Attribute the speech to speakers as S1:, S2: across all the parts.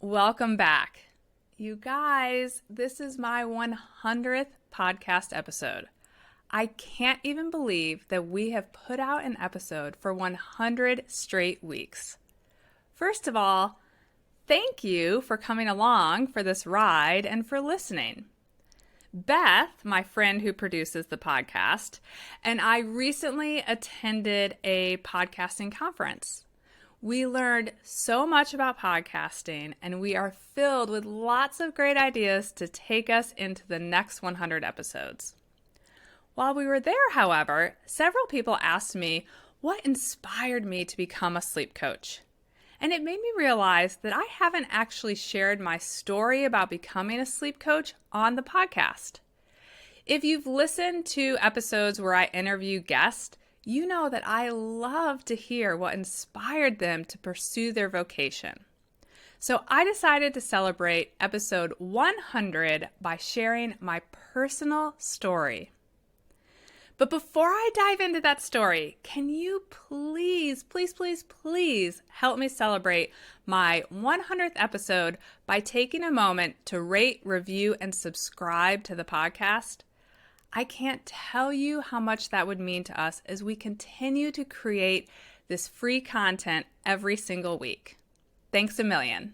S1: welcome back. You guys, this is my 100th podcast episode. I can't even believe that we have put out an episode for 100 straight weeks. First of all, thank you for coming along for this ride and for listening. Beth, my friend who produces the podcast, and I recently attended a podcasting conference. We learned so much about podcasting, and we are filled with lots of great ideas to take us into the next 100 episodes. While we were there, however, several people asked me what inspired me to become a sleep coach. And it made me realize that I haven't actually shared my story about becoming a sleep coach on the podcast. If you've listened to episodes where I interview guests, you know that I love to hear what inspired them to pursue their vocation. So I decided to celebrate episode 100 by sharing my personal story. But before I dive into that story, can you please help me celebrate my 100th episode by taking a moment to rate, review, and subscribe to the podcast? I can't tell you how much that would mean to us as we continue to create this free content every single week. Thanks a million.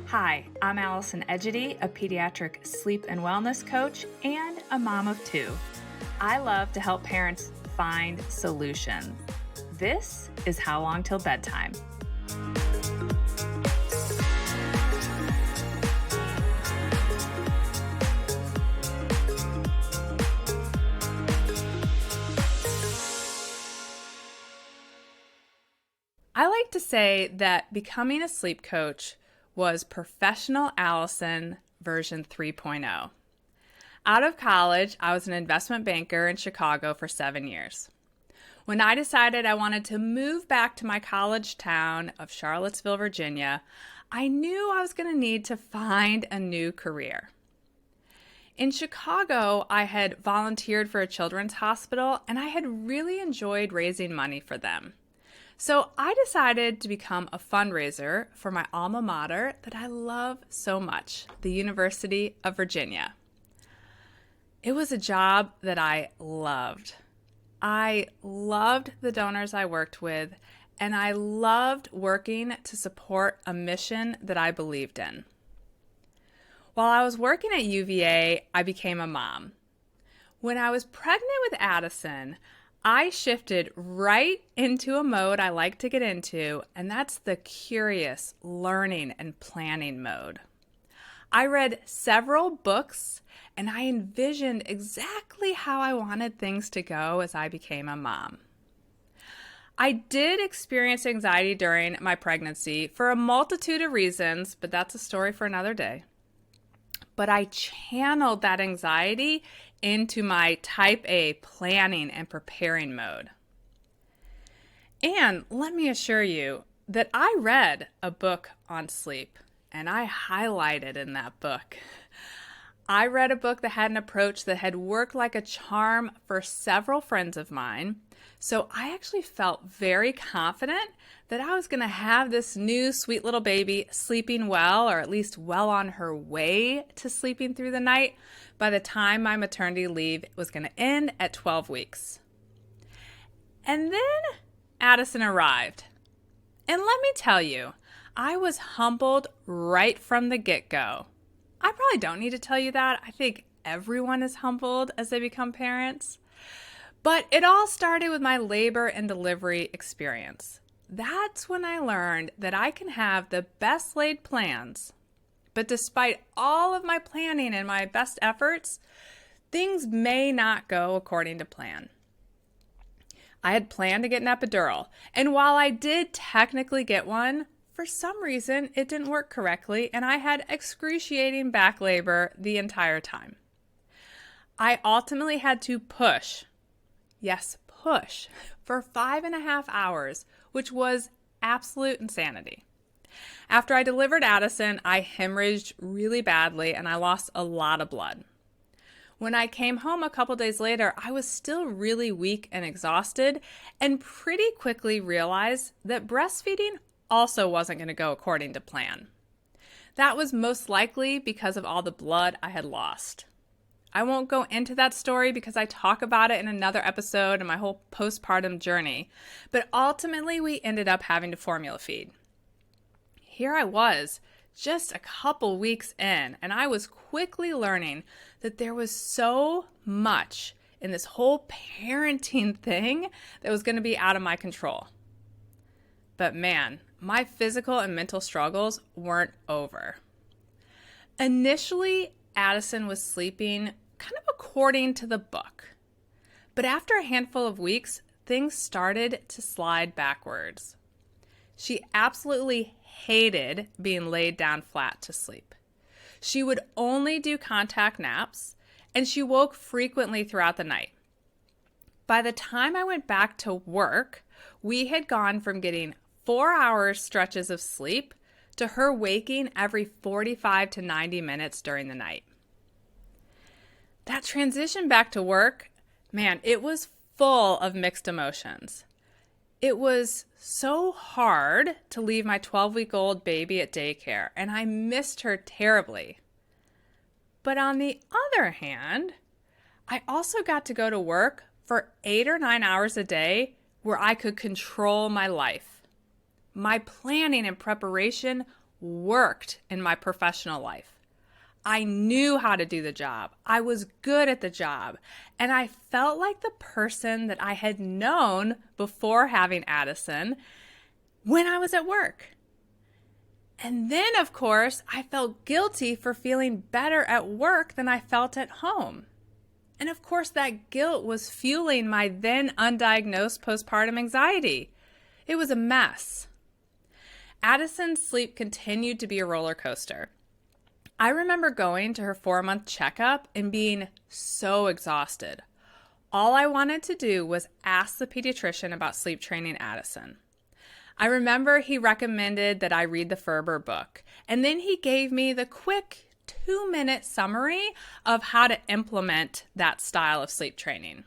S1: Hi, I'm Allison Edgety, a pediatric sleep and wellness coach and a mom of two. I love to help parents find solutions. This is How Long Till Bedtime. I like to say that becoming a sleep coach was professional Allison version 3.0. Out of college, I was an investment banker in Chicago for 7 years. When I decided I wanted to move back to my college town of Charlottesville, Virginia, I knew I was going to need to find a new career. In Chicago, I had volunteered for a children's hospital, and I had really enjoyed raising money for them. So I decided to become a fundraiser for my alma mater that I love so much, the University of Virginia. It was a job that I loved. I loved the donors I worked with, and I loved working to support a mission that I believed in. While I was working at UVA, I became a mom. When I was pregnant with Addison, I shifted right into a mode I like to get into, and that's the curious, learning, and planning mode. I read several books, and I envisioned exactly how I wanted things to go as I became a mom. I did experience anxiety during my pregnancy for a multitude of reasons, but that's a story for another day. But I channeled that anxiety into my type A planning and preparing mode. And let me assure you that I read a book on sleep, and I highlighted in that book. I read a book that had an approach that had worked like a charm for several friends of mine, so I actually felt very confident that I was going to have this new sweet little baby sleeping well, or at least well on her way to sleeping through the night by the time my maternity leave was going to end at 12 weeks. And then Addison arrived. And let me tell you, I was humbled right from the get-go. I probably don't need to tell you that. I think everyone is humbled as they become parents. But it all started with my labor and delivery experience. That's when I learned that I can have the best laid plans, but despite all of my planning and my best efforts, things may not go according to plan. I had planned to get an epidural, and while I did technically get one, for some reason it didn't work correctly, and I had excruciating back labor the entire time. I ultimately had to push for 5.5 hours, which was absolute insanity. After I delivered Addison, I hemorrhaged really badly and I lost a lot of blood. When I came home a couple days later, I was still really weak and exhausted, and pretty quickly realized that breastfeeding also wasn't going to go according to plan. That was most likely because of all the blood I had lost. I won't go into that story because I talk about it in another episode and my whole postpartum journey, but ultimately we ended up having to formula feed. Here I was, just a couple weeks in, and I was quickly learning that there was so much in this whole parenting thing that was going to be out of my control. But man, my physical and mental struggles weren't over. Initially, Addison was sleeping kind of according to the book. But after a handful of weeks, things started to slide backwards. She absolutely hated being laid down flat to sleep. She would only do contact naps, and she woke frequently throughout the night. By the time I went back to work, we had gone from getting 4-hour stretches of sleep to her waking every 45 to 90 minutes during the night. That transition back to work, man, it was full of mixed emotions. It was so hard to leave my 12-week-old baby at daycare, and I missed her terribly. But on the other hand, I also got to go to work for 8 or 9 hours a day where I could control my life. My planning and preparation worked in my professional life. I knew how to do the job. I was good at the job. And I felt like the person that I had known before having Addison when I was at work. And then, of course, I felt guilty for feeling better at work than I felt at home. And of course, that guilt was fueling my then undiagnosed postpartum anxiety. It was a mess. Addison's sleep continued to be a roller coaster. I remember going to her 4-month checkup and being so exhausted. All I wanted to do was ask the pediatrician about sleep training Addison. I remember he recommended that I read the Ferber book, and then he gave me the quick 2-minute summary of how to implement that style of sleep training.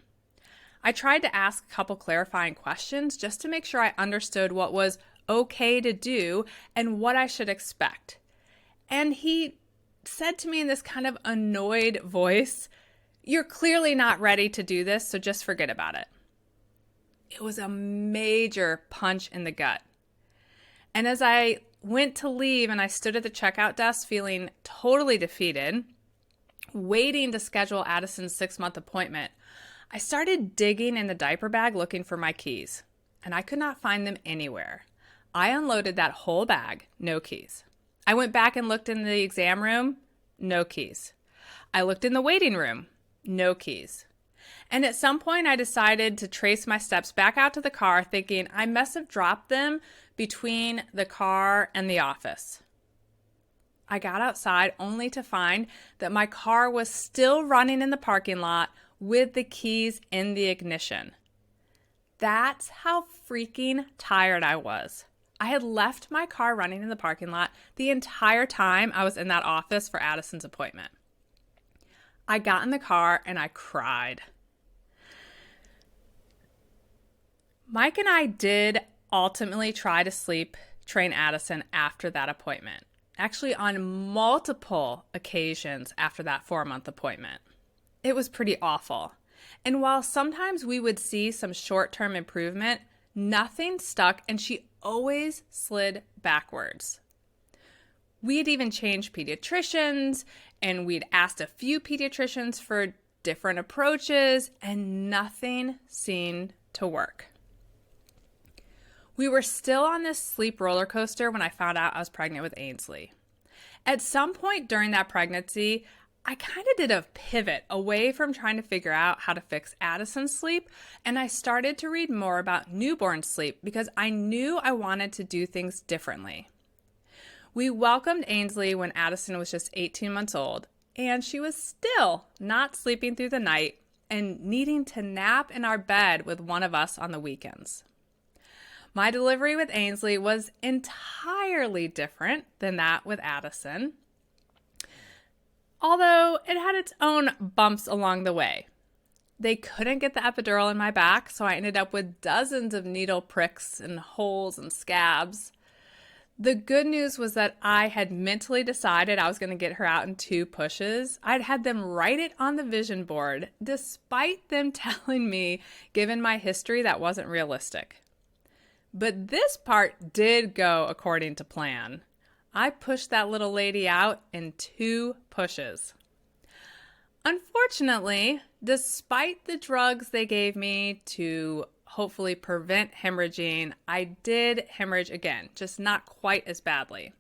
S1: I tried to ask a couple clarifying questions just to make sure I understood what was okay to do and what I should expect. And he said to me in this kind of annoyed voice, "You're clearly not ready to do this, so just forget about it." It was a major punch in the gut. And as I went to leave and I stood at the checkout desk feeling totally defeated, waiting to schedule Addison's 6-month appointment, I started digging in the diaper bag looking for my keys, and I could not find them anywhere. I unloaded that whole bag, no keys. I went back and looked in the exam room, no keys. I looked in the waiting room, no keys. And at some point I decided to trace my steps back out to the car thinking I must have dropped them between the car and the office. I got outside only to find that my car was still running in the parking lot with the keys in the ignition. That's how freaking tired I was. I had left my car running in the parking lot the entire time I was in that office for Addison's appointment. I got in the car and I cried. Mike and I did ultimately try to sleep train Addison after that appointment, actually on multiple occasions after that 4-month appointment. It was pretty awful. And while sometimes we would see some short-term improvement, nothing stuck and she always slid backwards. We had even changed pediatricians and we'd asked a few pediatricians for different approaches and nothing seemed to work. We were still on this sleep roller coaster when I found out I was pregnant with Ainsley. At some point during that pregnancy, I kind of did a pivot away from trying to figure out how to fix Addison's sleep, and I started to read more about newborn sleep because I knew I wanted to do things differently. We welcomed Ainsley when Addison was just 18 months old, and she was still not sleeping through the night and needing to nap in our bed with one of us on the weekends. My delivery with Ainsley was entirely different than that with Addison. although it had its own bumps along the way. They couldn't get the epidural in my back, so I ended up with dozens of needle pricks and holes and scabs. The good news was that I had mentally decided I was going to get her out in 2 pushes. I'd had them write it on the vision board, despite them telling me, given my history, that wasn't realistic. But this part did go according to plan. I pushed that little lady out in 2 pushes. Unfortunately, despite the drugs they gave me to hopefully prevent hemorrhaging, I did hemorrhage again, just not quite as badly.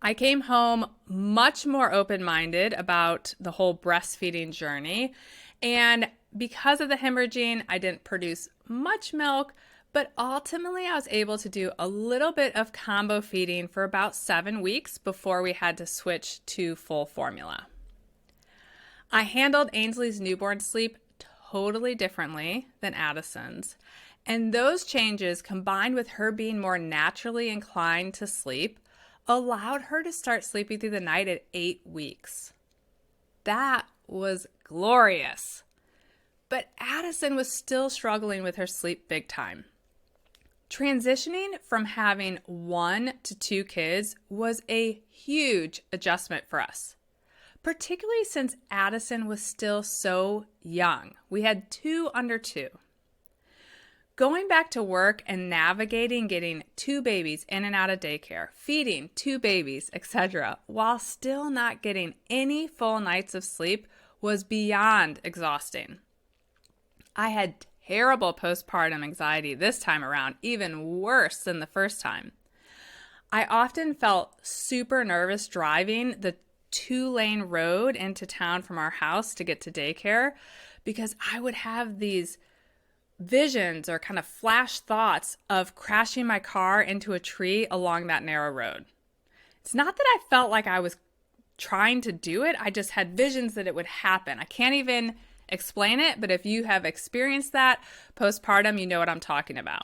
S1: I came home much more open-minded about the whole breastfeeding journey, and because of the hemorrhaging, I didn't produce much milk, but ultimately I was able to do a little bit of combo feeding for about 7 weeks before we had to switch to full formula. I handled Ainsley's newborn sleep totally differently than Addison's, and those changes, combined with her being more naturally inclined to sleep, allowed her to start sleeping through the night at 8 weeks. That was glorious. But Addison was still struggling with her sleep big time. Transitioning from having 1 to 2 kids was a huge adjustment for us, particularly since Addison was still so young. We had 2 under 2. Going back to work and navigating getting 2 babies in and out of daycare, feeding 2 babies, etc., while still not getting any full nights of sleep was beyond exhausting. I had terrible postpartum anxiety this time around, even worse than the first time. I often felt super nervous driving the 2-lane road into town from our house to get to daycare because I would have these visions or kind of flash thoughts of crashing my car into a tree along that narrow road. It's not that I felt like I was trying to do it. I just had visions that it would happen. I can't even explain it, but if you have experienced that postpartum, you know what I'm talking about.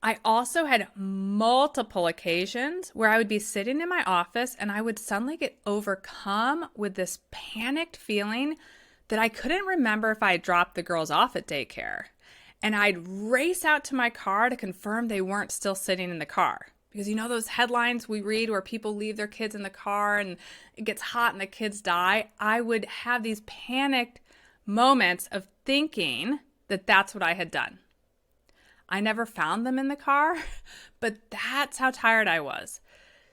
S1: I also had multiple occasions where I would be sitting in my office and I would suddenly get overcome with this panicked feeling that I couldn't remember if I had dropped the girls off at daycare. And I'd race out to my car to confirm they weren't still sitting in the car. Because you know those headlines we read where people leave their kids in the car and it gets hot and the kids die? I would have these panicked moments of thinking that that's what I had done. I never found them in the car, but that's how tired I was.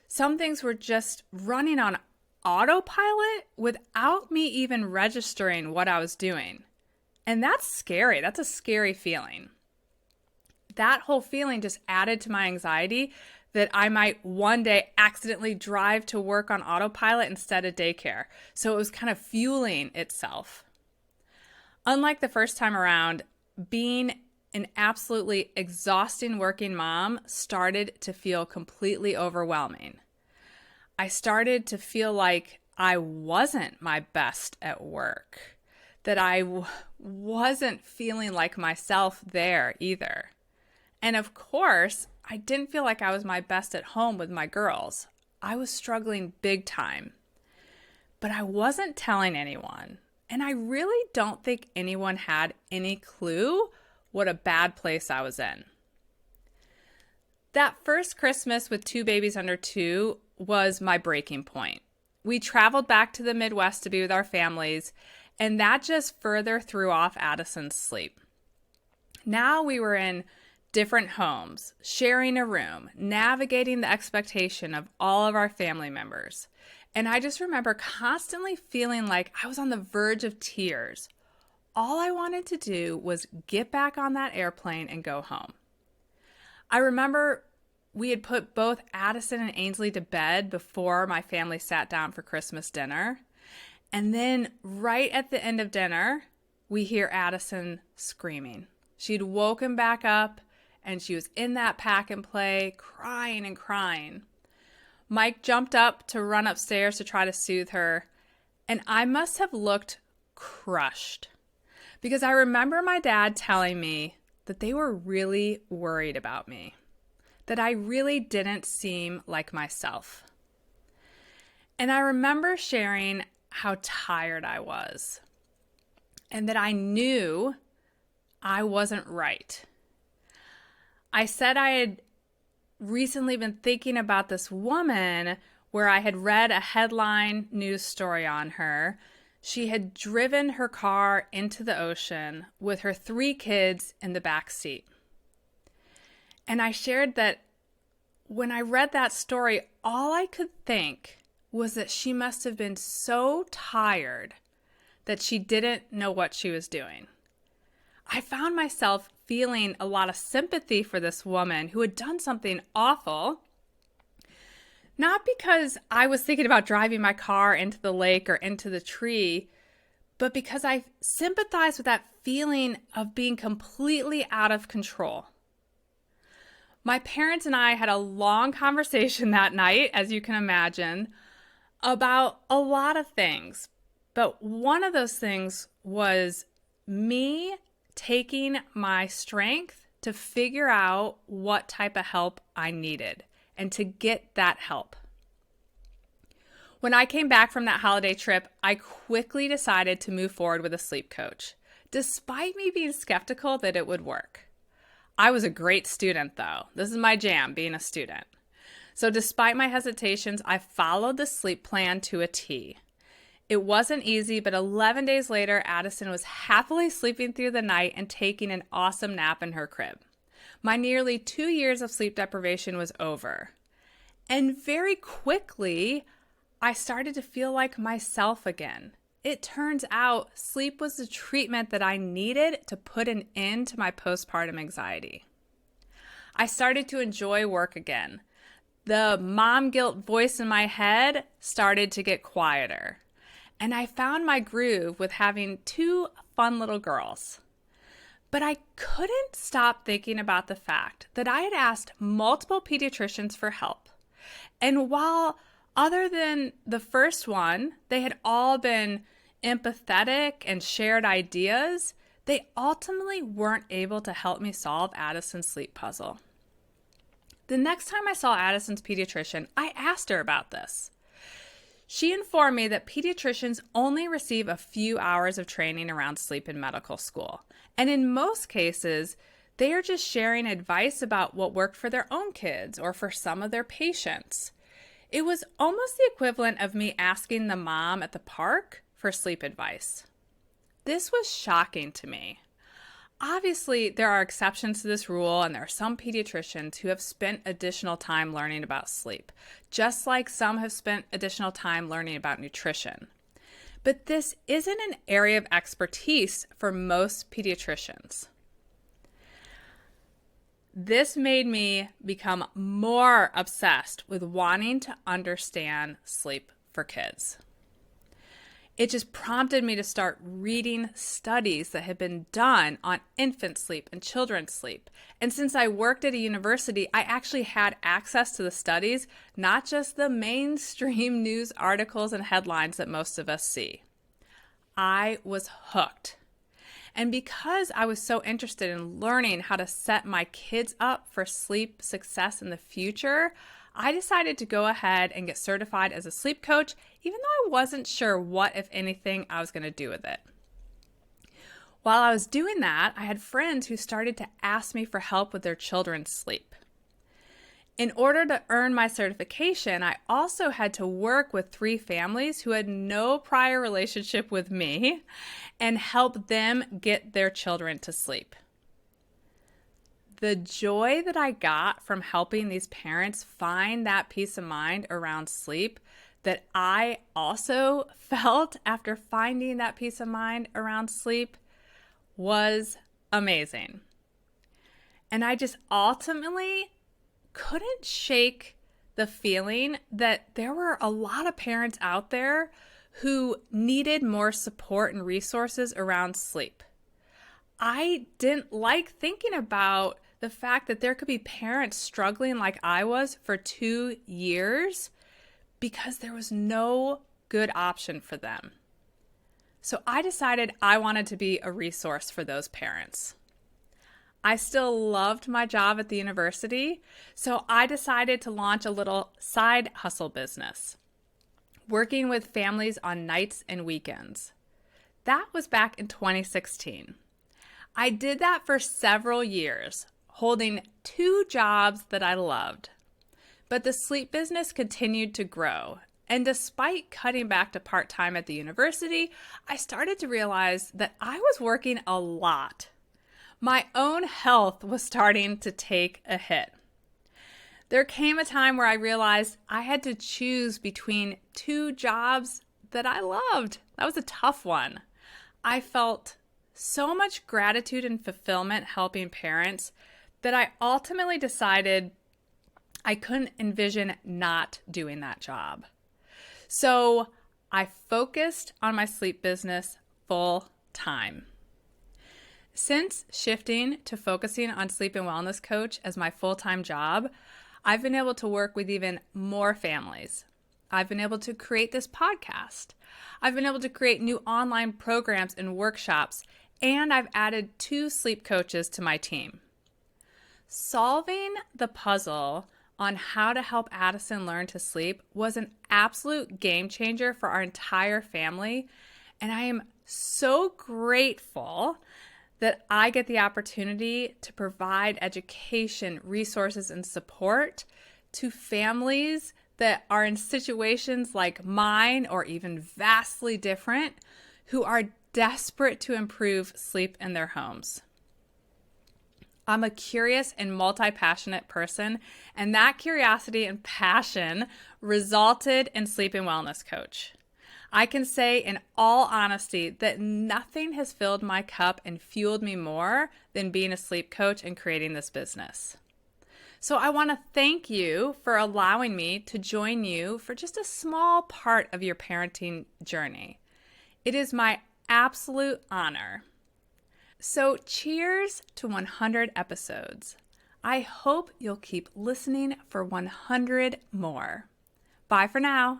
S1: Some things were just running on autopilot without me even registering what I was doing. And that's scary. That's a scary feeling. That whole feeling just added to my anxiety that I might one day accidentally drive to work on autopilot instead of daycare. So it was kind of fueling itself. Unlike the first time around, being an absolutely exhausting working mom started to feel completely overwhelming. I started to feel like I wasn't my best at work, that I wasn't feeling like myself there either. And of course, I didn't feel like I was my best at home with my girls. I was struggling big time. But I wasn't telling anyone. And I really don't think anyone had any clue what a bad place I was in. That first Christmas with 2 babies under 2 was my breaking point. We traveled back to the Midwest to be with our families, and that just further threw off Addison's sleep. Now we were in different homes, sharing a room, navigating the expectation of all of our family members. And I just remember constantly feeling like I was on the verge of tears. All I wanted to do was get back on that airplane and go home. I remember we had put both Addison and Ainsley to bed before my family sat down for Christmas dinner. And then right at the end of dinner, we hear Addison screaming. She'd woken back up and she was in that pack and play, crying and crying. Mike jumped up to run upstairs to try to soothe her, and I must have looked crushed because I remember my dad telling me that they were really worried about me, that I really didn't seem like myself. And I remember sharing how tired I was and that I knew I wasn't right. I said I had recently been thinking about this woman where I had read a headline news story on her. She had driven her car into the ocean with her 3 kids in the back seat. And I shared that when I read that story, all I could think was that she must have been so tired that she didn't know what she was doing. I found myself feeling a lot of sympathy for this woman who had done something awful, not because I was thinking about driving my car into the lake or into the tree, but because I sympathized with that feeling of being completely out of control. My parents and I had a long conversation that night, as you can imagine, about a lot of things. But one of those things was me taking my strength to figure out what type of help I needed and to get that help. When I came back from that holiday trip, I quickly decided to move forward with a sleep coach, despite me being skeptical that it would work. I was a great student, though. This is my jam, being a student. So despite my hesitations, I followed the sleep plan to a T. It wasn't easy, but 11 days later, Addison was happily sleeping through the night and taking an awesome nap in her crib. My nearly 2 years of sleep deprivation was over. And very quickly, I started to feel like myself again. It turns out sleep was the treatment that I needed to put an end to my postpartum anxiety. I started to enjoy work again. The mom guilt voice in my head started to get quieter. And I found my groove with having 2 fun little girls. But I couldn't stop thinking about the fact that I had asked multiple pediatricians for help. And while other than the first one, they had all been empathetic and shared ideas, they ultimately weren't able to help me solve Addison's sleep puzzle. The next time I saw Addison's pediatrician, I asked her about this. She informed me that pediatricians only receive a few hours of training around sleep in medical school. And in most cases, they are just sharing advice about what worked for their own kids or for some of their patients. It was almost the equivalent of me asking the mom at the park for sleep advice. This was shocking to me. Obviously, there are exceptions to this rule, and there are some pediatricians who have spent additional time learning about sleep, just like some have spent additional time learning about nutrition. But this isn't an area of expertise for most pediatricians. This made me become more obsessed with wanting to understand sleep for kids. It just prompted me to start reading studies that had been done on infant sleep and children's sleep. And since I worked at a university, I actually had access to the studies, not just the mainstream news articles and headlines that most of us see. I was hooked. And because I was so interested in learning how to set my kids up for sleep success in the future, I decided to go ahead and get certified as a sleep coach, even though I wasn't sure what, if anything, I was going to do with it. While I was doing that, I had friends who started to ask me for help with their children's sleep. In order to earn my certification, I also had to work with 3 families who had no prior relationship with me and help them get their children to sleep. The joy that I got from helping these parents find that peace of mind around sleep that I also felt after finding that peace of mind around sleep was amazing. And I just ultimately couldn't shake the feeling that there were a lot of parents out there who needed more support and resources around sleep. I didn't like thinking about the fact that there could be parents struggling like I was for 2 years because there was no good option for them. So I decided I wanted to be a resource for those parents. I still loved my job at the university, so I decided to launch a little side hustle business. working with families on nights and weekends. That was back in 2016. I did that for several years, holding 2 jobs that I loved. But the sleep business continued to grow. And despite cutting back to part-time at the university, I started to realize that I was working a lot. My own health was starting to take a hit. There came a time where I realized I had to choose between 2 jobs that I loved. That was a tough one. I felt so much gratitude and fulfillment helping parents that I ultimately decided I couldn't envision not doing that job. So I focused on my sleep business full time. Since shifting to focusing on sleep and wellness coach as my full-time job, I've been able to work with even more families. I've been able to create this podcast. I've been able to create new online programs and workshops, and I've added 2 sleep coaches to my team. Solving the puzzle on how to help Addison learn to sleep was an absolute game changer for our entire family, and I am so grateful that I get the opportunity to provide education, resources, and support to families that are in situations like mine or even vastly different who are desperate to improve sleep in their homes. I'm a curious and multi-passionate person, and that curiosity and passion resulted in Sleep and Wellness Coach. I can say in all honesty that nothing has filled my cup and fueled me more than being a sleep coach and creating this business. So I want to thank you for allowing me to join you for just a small part of your parenting journey. It is my absolute honor. So cheers to 100 episodes. I hope you'll keep listening for 100 more. Bye for now.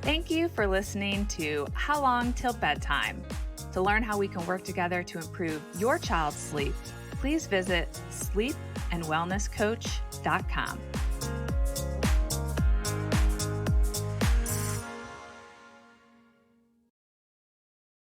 S1: Thank you for listening to How Long Till Bedtime. To learn how we can work together to improve your child's sleep, please visit sleepandwellnesscoach.com.